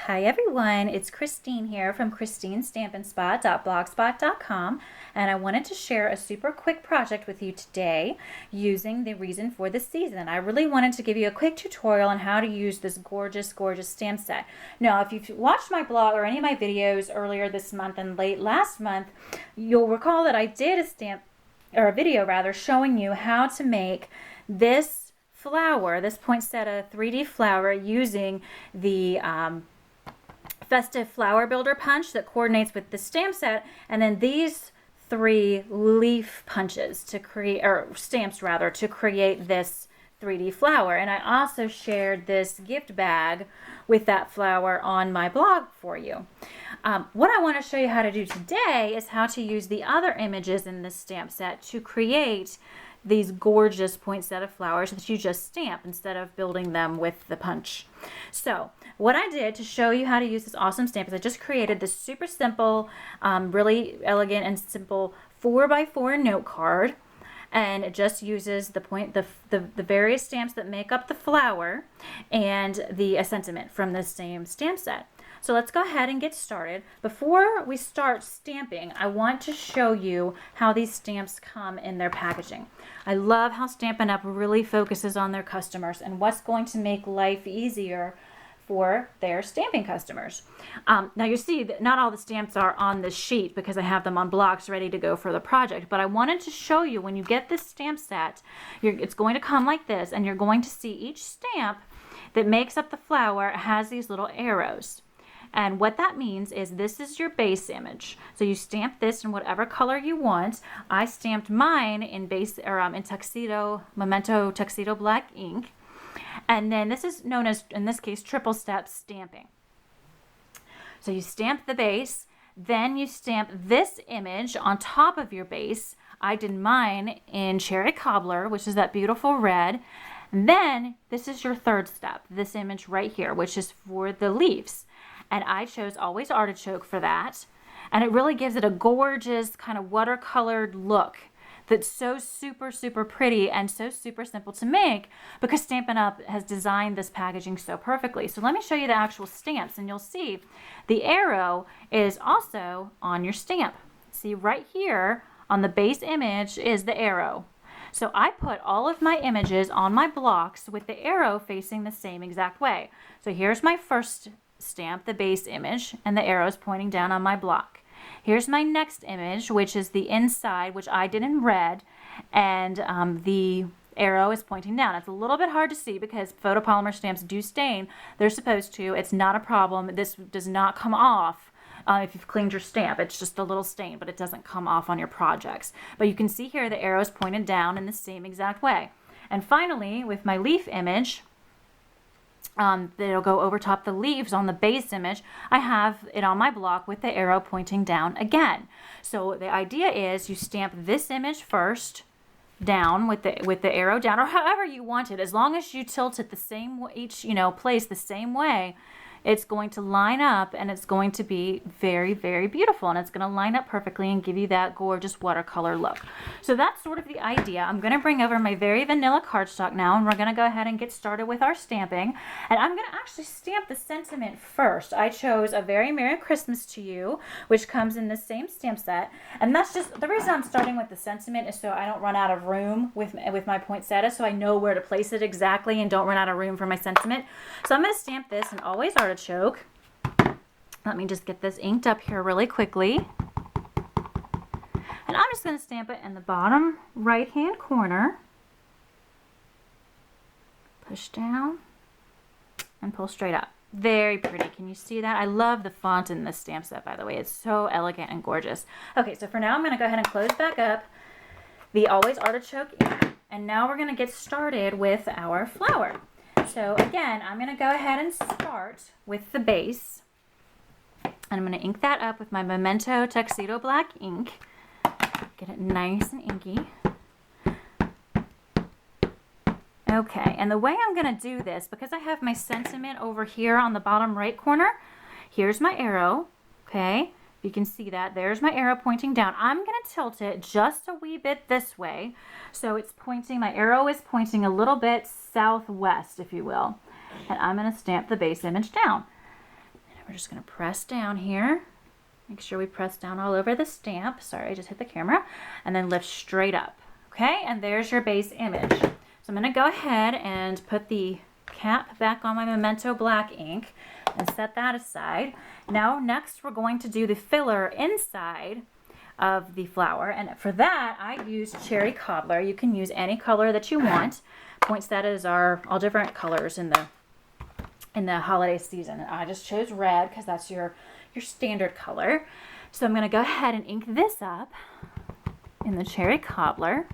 Hi everyone, it's Christine here from christinestampinspot.blogspot.com, and I wanted to share a super quick project with you today using the Reason for the Season. I really wanted to give you a quick tutorial on how to use this gorgeous stamp set. Now, if you've watched my blog or any of my videos earlier this month and late last month, you'll recall that I did a video rather, showing you how to make this flower, this poinsettia 3D flower, using the festive flower builder punch that coordinates with the stamp set, and then these 3 leaf punches to create, or stamps rather, to create this 3D flower. And I also shared this gift bag with that flower on my blog for you. What I want to show you how to do today is how to use the other images in this stamp set to create these gorgeous poinsettia flowers that you just stamp instead of building them with the punch. So what I did to show you how to use this awesome stamp is I just created this super simple, really elegant and simple 4x4 note card, and it just uses the various stamps that make up the flower and the sentiment from the same stamp set. So let's go ahead and get started. Before we start stamping, I want to show you how these stamps come in their packaging. I love how Stampin' Up! Really focuses on their customers and what's going to make life easier for their stamping customers. Now you see that not all the stamps are on this sheet because I have them on blocks ready to go for the project, but I wanted to show you when you get this stamp set, it's going to come like this, and you're going to see each stamp that makes up the flower has these little arrows. And what that means is this is your base image. So you stamp this in whatever color you want. I stamped mine in Memento Tuxedo Black ink. And then this is known as, in this case, triple step stamping. So you stamp the base, then you stamp this image on top of your base. I did mine in Cherry Cobbler, which is that beautiful red. And then this is your third step, this image right here, which is for the leaves. And I chose Always Artichoke for that. And it really gives it a gorgeous kind of watercolored look that's so super pretty and so super simple to make because Stampin' Up! Has designed this packaging so perfectly. So let me show you the actual stamps, and you'll see the arrow is also on your stamp. See right here on the base image is the arrow. So I put all of my images on my blocks with the arrow facing the same exact way. So here's my first stamp, the base image, and the arrow is pointing down on my block. Here's my next image, which is the inside, which I did in red, and the arrow is pointing down. It's a little bit hard to see because photopolymer stamps do stain. They're supposed to. It's not a problem. This does not come off if you've cleaned your stamp. It's just a little stain, but it doesn't come off on your projects. But you can see here the arrow is pointed down in the same exact way. And finally, with my leaf image, that'll go over top the leaves on the base image, I have it on my block with the arrow pointing down again. So the idea is you stamp this image first down with the arrow down, or however you want it, as long as you tilt it the same way, each place the same way, it's going to line up and it's going to be very beautiful, and it's going to line up perfectly and give you that gorgeous watercolor look. So that's sort of the idea. I'm going to bring over my very vanilla cardstock now, and we're going to go ahead and get started with our stamping. And I'm going to actually stamp the sentiment first. I chose A Very Merry Christmas to You, which comes in the same stamp set, and that's just the reason I'm starting with the sentiment is so I don't run out of room with my poinsettia, so I know where to place it exactly and don't run out of room for my sentiment. So I'm going to stamp this in Always Artichoke. Let me just get this inked up here really quickly. And I'm just going to stamp it in the bottom right hand corner. Push down and pull straight up. Very pretty. Can you see that? I love the font in this stamp set, by the way. It's so elegant and gorgeous. Okay, so for now I'm going to go ahead and close back up the Always Artichoke ink. And now we're going to get started with our flower. So again, I'm going to go ahead and start with the base. And I'm going to ink that up with my Memento Tuxedo Black ink. Get it nice and inky. Okay, and the way I'm going to do this, because I have my sentiment over here on the bottom right corner, here's my arrow, okay? You can see that. There's my arrow pointing down. I'm going to tilt it just a wee bit this way. So it's pointing, my arrow is pointing a little bit southwest, if you will. And I'm going to stamp the base image down. We're just going to press down here. Make sure we press down all over the stamp. Sorry, I just hit the camera. And then lift straight up. Okay, and there's your base image. So I'm going to go ahead and put the cap back on my Memento black ink and set that aside. Now, next we're going to do the filler inside of the flower. And for that, I use Cherry Cobbler. You can use any color that you want. Poinsettias are all different colors in the holiday season. I just chose red because that's your standard color. So I'm going to go ahead and ink this up in the Cherry Cobbler.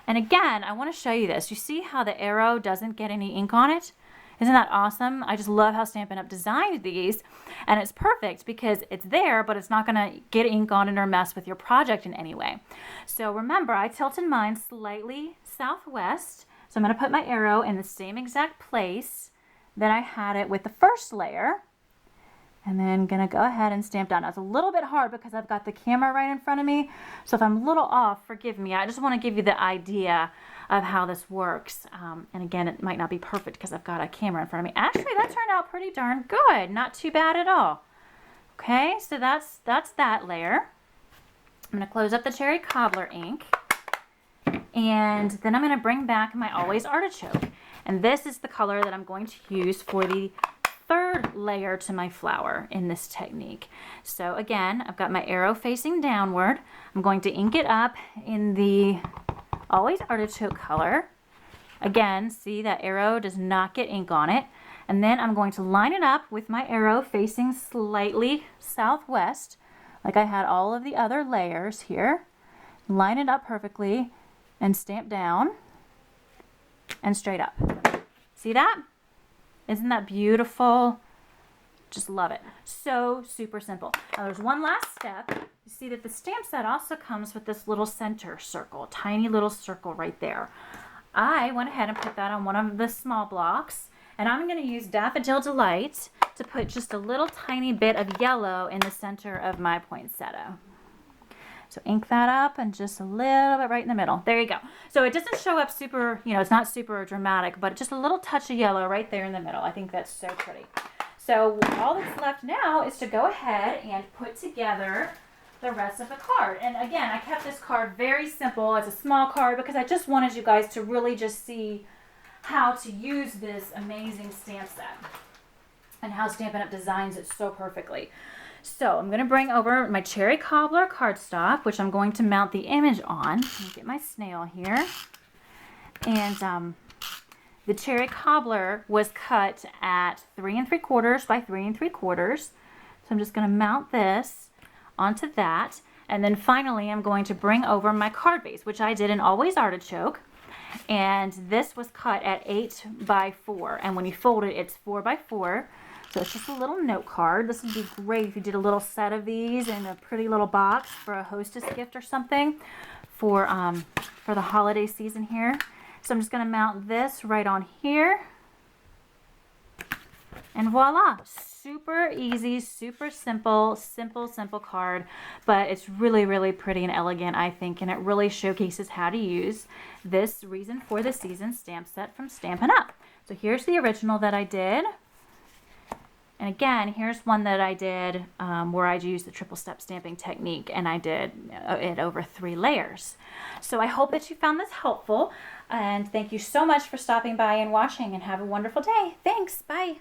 And again, I want to show you this. You see how the arrow doesn't get any ink on it? Isn't that awesome? I just love how Stampin' Up! Designed these, and it's perfect because it's there, but it's not going to get ink on it or mess with your project in any way. So remember, I tilted mine slightly southwest, so I'm going to put my arrow in the same exact place that I had it with the first layer, and then going to go ahead and stamp down. Now, it's a little bit hard because I've got the camera right in front of me, so if I'm a little off, forgive me. I just want to give you the idea of how this works. And again, it might not be perfect because I've got a camera in front of me. Actually, that turned out pretty darn good. Not too bad at all. Okay, so that's that layer. I'm going to close up the Cherry Cobbler ink. And then I'm going to bring back my Always Artichoke. And this is the color that I'm going to use for the third layer to my flower in this technique. So again, I've got my arrow facing downward. I'm going to ink it up in the Always Artichoke color. Again, see that arrow does not get ink on it. And then I'm going to line it up with my arrow facing slightly southwest, like I had all of the other layers here. Line it up perfectly and stamp down and straight up. See that? Isn't that beautiful? Just love it. So super simple. Now there's one last step. You see that the stamp set also comes with this little center circle, tiny little circle right there. I went ahead and put that on one of the small blocks, and I'm going to use Daffodil Delight to put just a little tiny bit of yellow in the center of my poinsettia. So ink that up and just a little bit right in the middle. There you go. So it doesn't show up super, it's not super dramatic, but just a little touch of yellow right there in the middle. I think that's so pretty. So all that's left now is to go ahead and put together the rest of the card. And again, I kept this card very simple. It's a small card because I just wanted you guys to really just see how to use this amazing stamp set and how Stampin' Up! Designs it so perfectly. So I'm going to bring over my Cherry Cobbler cardstock, which I'm going to mount the image on. Let me get my snail here. And the Cherry Cobbler was cut at 3 3/4 by 3 3/4. So I'm just going to mount this onto that. And then finally, I'm going to bring over my card base, which I did in Always Artichoke. And this was cut at 8 by 4. And when you fold it, it's 4 by 4. So it's just a little note card. This would be great if you did a little set of these in a pretty little box for a hostess gift or something for the holiday season here. So I'm just going to mount this right on here. And voila, super easy, super simple card, but it's really, really pretty and elegant, I think, and it really showcases how to use this Reason for the Season stamp set from Stampin' Up. So here's the original that I did. And again, here's one that I did where I used the triple step stamping technique, and I did it over 3 layers. So I hope that you found this helpful, and thank you so much for stopping by and watching, and have a wonderful day. Thanks. Bye.